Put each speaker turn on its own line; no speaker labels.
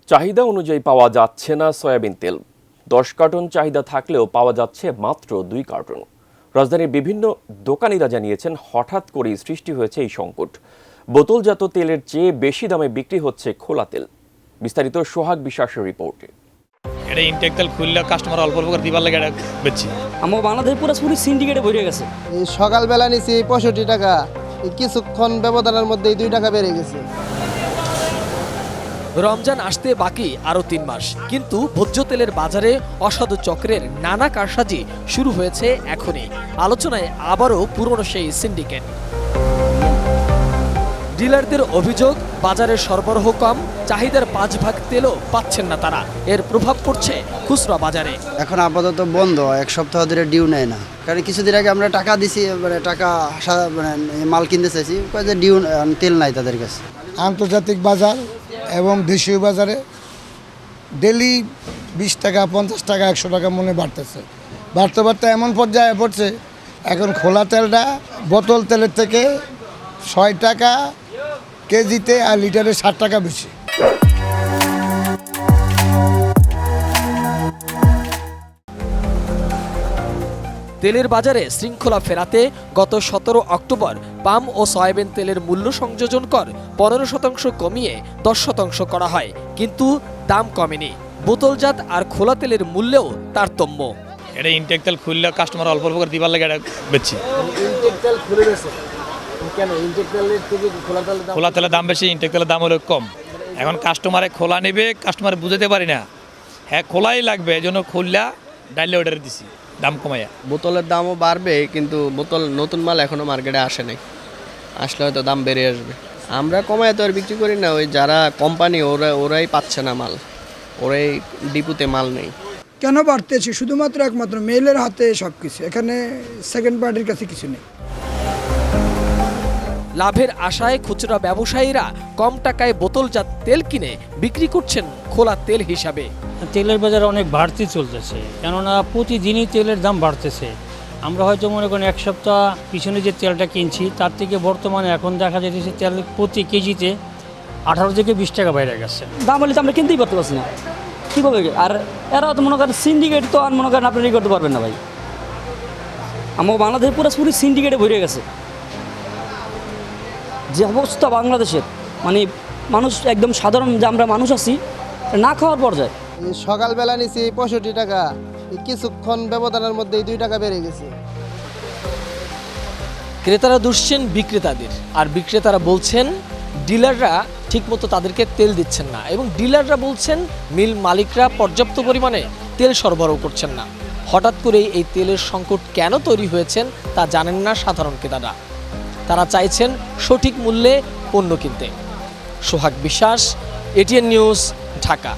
চাহিদা অনুযায়ী পাওয়া যাচ্ছে না সয়াবিন তেল। 10 কার্টন চাহিদা থাকলেও পাওয়া যাচ্ছে মাত্র 2 কার্টন। রাজধানীর বিভিন্ন দোকানিরা জানিয়েছেন, হঠাৎ করেই সৃষ্টি হয়েছে এই সংকট। বোতলজাত তেলের চেয়ে বেশি দামে বিক্রি হচ্ছে খোলা তেল। বিস্তারিত সোহাগ বিশ্বাসের রিপোর্টে।
এটা ইনটেক তেল খুললে কাস্টমার অল্প অল্প করে দিবার লাগে এটা বেচছি।
আমার বাংলাদেশ পুরো সিন্ডিকেটে ভরে গেছে।
এই সকালবেলা নিছি 65 টাকা, এই কিছুক্ষণ ব্যবধানের মধ্যেই 2 টাকা বেড়ে গেছে।
রমজান আসতে বাকি আরও 3 মাস, কিন্তু ভোজ্য তেলের বাজারে অসাধু চক্রের নানা কারসাজি শুরু হয়েছে এখনই। আলোচনায় আবারও পুরনো সেই সিন্ডিকেট। ডিলারদের অভিযোগ, বাজারে সরবরাহ কম, চাহিদার 5 ভাগ তেলও পাচ্ছেন না তারা। এর প্রভাব পড়ছে খুচরা বাজারে।
এখন আপাতত বন্ধ, 1 সপ্তাহ ধরে ডিউ নেয় না। কারণ কিছুদিন আগে আমরা টাকা দিছি, টাকা মাল কিনতে চাইছি, যে ডিউ তেল নাই তাদের কাছে।
আন্তর্জাতিক বাজার এবং দেশীয় বাজারে ডেলি 20 টাকা, 50 টাকা, 100 টাকা মনে বাড়তেছে। বাড়তে এমন পর্যায়ে পড়ছে, এখন খোলা তেলটা বোতল তেলের থেকে 6 টাকা কেজিতে আর লিটারে 60 টাকা বেশি।
তেলের বাজারে শৃঙ্খলা ফেরাতে গত 17 অক্টোবর পাম ও সয়াবিন তেলের মূল্য সংযোজন কর 15% কমিয়ে 10% করা হয়, কিন্তু দাম কমেনি। বোতলজাত আর খোলা তেলের মূল্যেও তারতম্য।
এটা ইনটেক তেল খুললে কাস্টমার অল্প অল্প করে দিবার লাগে এটা বেচছি।
ইনটেক তেল খুলে গেছে কেন? ইনটেক তেলের থেকে
খোলা তেলের দাম বেশি, ইনটেক তেলের দাম হলো কম। এখন কাস্টমারে খোলা নেবে, কাস্টমার বুঝাতে পারি না, হ্যাঁ খোলাই লাগবে, এই জন্য খুললা ডাইলে অর্ডার দিছি দাম কমাইয়া।
বোতলের দামও বাড়বে, কিন্তু বোতল নতুন মাল এখনো মার্কেটে আসে নাই, আসলে হয়তো দাম বেড়ে আসবে। আমরা কমায় তো আর বিক্রি করি না, ওই যারা কোম্পানি ওরাই পাচ্ছে না মাল, ওরাই ডিপুতে মাল নেই।
কেন বাড়তেছে? শুধুমাত্র একমাত্র মেলের হাতে সব কিছু, এখানে সেকেন্ড পার্টির কাছে কিছু নেই।
লাভের আশায় খুচরা ব্যবসায়ীরা কম টাকায় বোতলজাত তেল কিনে বিক্রি করছেন খোলা তেল হিসাবে।
তেলের বাজার অনেক বাড়তি চলতেছে, কেননা প্রতিদিনই তেলের দাম বাড়তেছে। আমরা হয়তো মনে করেন 1 সপ্তাহ পিছনে যে তেলটা কিনছি, তার থেকে বর্তমানে এখন দেখা যাচ্ছে তেল প্রতি কেজিতে 18 থেকে 20 টাকা বাইরে গেছে।
দাম বলে তো আমরা কিনতেই পারতে পারছি না, কীভাবে? আর এরা তো মনে করেন সিন্ডিকেট, তো আর মনে করেন আপনি করতে পারবেন না ভাই। আমার বাংলাদেশ পুরো সিন্ডিকেটে ভরে গেছে। যে অবস্থা বাংলাদেশের, মানে মানুষ একদম সাধারণ যে আমরা মানুষ আছি, না খাওয়ার পর্যায়ে।
এই সকালবেলা নিছি 65 টাকা, এই কিছুক্ষণ ব্যবধানের মধ্যেই 2 টাকা বেড়ে গেছে।
ক্রেতারা দুষছেন বিক্রেতাদের, আর বিক্রেতারা বলছেন ডিলাররা ঠিকমতো তাদেরকে তেল দিচ্ছেন না, এবং ডিলাররা বলছেন মিল মালিকরা পর্যাপ্ত পরিমাণে তেল সরবরাহ করছেন না। হঠাৎ করেই এই তেলের সংকট কেন তৈরি হয়েছেন তা জানেন না সাধারণ ক্রেতারা। তারা চাইছেন সঠিক মূল্যে পণ্য কিনতে। সোহাগ বিশ্বাস, এটিএন নিউজ, ঢাকা।